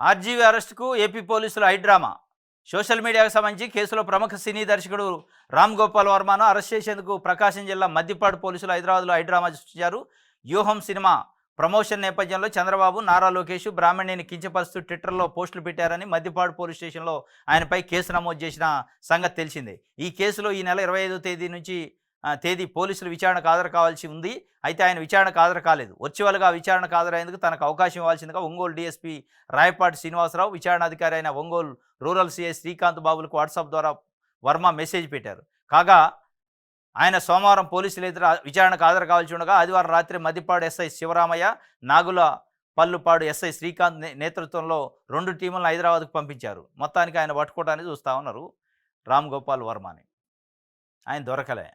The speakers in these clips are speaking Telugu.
ఆర్జీవీ అరెస్టుకు ఏపీ పోలీసులు హైడ్రామా. సోషల్ మీడియాకు సంబంధించి కేసులో ప్రముఖ సినీ దర్శకుడు రామ్ గోపాల్ వర్మను అరెస్ట్ చేసేందుకు ప్రకాశం జిల్లా మద్దిపాడు పోలీసులు హైదరాబాద్లో హైడ్రామా సృష్టించారు. వ్యూహం సినిమా ప్రమోషన్ నేపథ్యంలో చంద్రబాబు, నారా లోకేష్ బ్రాహ్మణిని కించపరుస్తూ ట్విట్టర్లో పోస్టులు పెట్టారని మద్దిపాడు పోలీస్ స్టేషన్లో ఆయనపై కేసు నమోదు చేసిన సంగతి తెలిసిందే. ఈ కేసులో ఈ నెల 25వ తేదీ నుంచి తేదీ పోలీసులు విచారణకు హాజరు కావాల్సి ఉంది. అయితే ఆయన విచారణకు హాజరు కాలేదు. వర్చువల్గా విచారణకు హాజరయ్యేందుకు తనకు అవకాశం ఇవ్వాల్సిందిగా ఒంగోలు డీఎస్పీ రాయపాటి శ్రీనివాసరావు, విచారణాధికారి అయిన ఒంగోలు రూరల్ సీఐ శ్రీకాంత్ బాబులకు వాట్సాప్ ద్వారా వర్మ మెసేజ్ పెట్టారు. కాగా ఆయన సోమవారం పోలీసులు ఎదుట విచారణకు హాజరు కావాల్సి ఉండగా ఆదివారం రాత్రి మద్దిపాడు ఎస్ఐ శివరామయ్య, నాగుల పల్లుపాడు ఎస్ఐ శ్రీకాంత్ నేతృత్వంలో 2 టీములను హైదరాబాద్కు పంపించారు. మొత్తానికి ఆయన పట్టుకోవడానికి చూస్తూ ఉన్నారు రామ్ గోపాల్ వర్మని. ఆయన దొరకలే.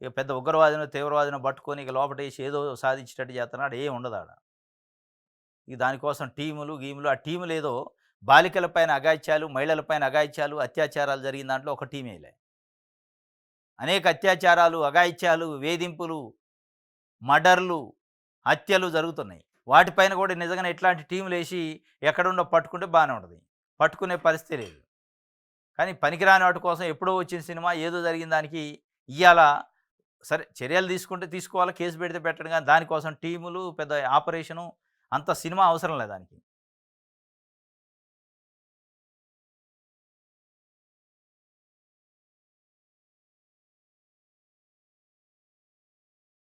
ఇక పెద్ద ఉగ్రవాదినో తీవ్రవాదినో పట్టుకొని ఇక లోపటేసి ఏదో సాధించేటట్టు చేస్తున్నాడు. ఏం ఉండదు ఆడ. ఇక దానికోసం టీములు గీములు, ఆ టీములు ఏదో బాలికలపైన అఘాయిత్యాలు, మహిళలపైన అఘాయిత్యాలు, అత్యాచారాలు జరిగిన దాంట్లో ఒక టీమేలే. అనేక అత్యాచారాలు, అఘాయిత్యాలు, వేధింపులు, మర్డర్లు, హత్యలు జరుగుతున్నాయి. వాటిపైన కూడా నిజంగానే ఇట్లాంటి టీములు వేసి ఎక్కడుండో పట్టుకుంటే బాగానే ఉంటుంది. పట్టుకునే పరిస్థితి లేదు. కానీ పనికిరాని వాటి కోసం ఎప్పుడో వచ్చిన సినిమా ఏదో జరిగిన దానికి ఇవాళ సరే చర్యలు తీసుకుంటే తీసుకోవాలి, కేసు పెడితే పెట్టడం, కానీ దానికోసం టీములు, పెద్ద ఆపరేషను, అంత సినిమా అవసరం లేదు దానికి.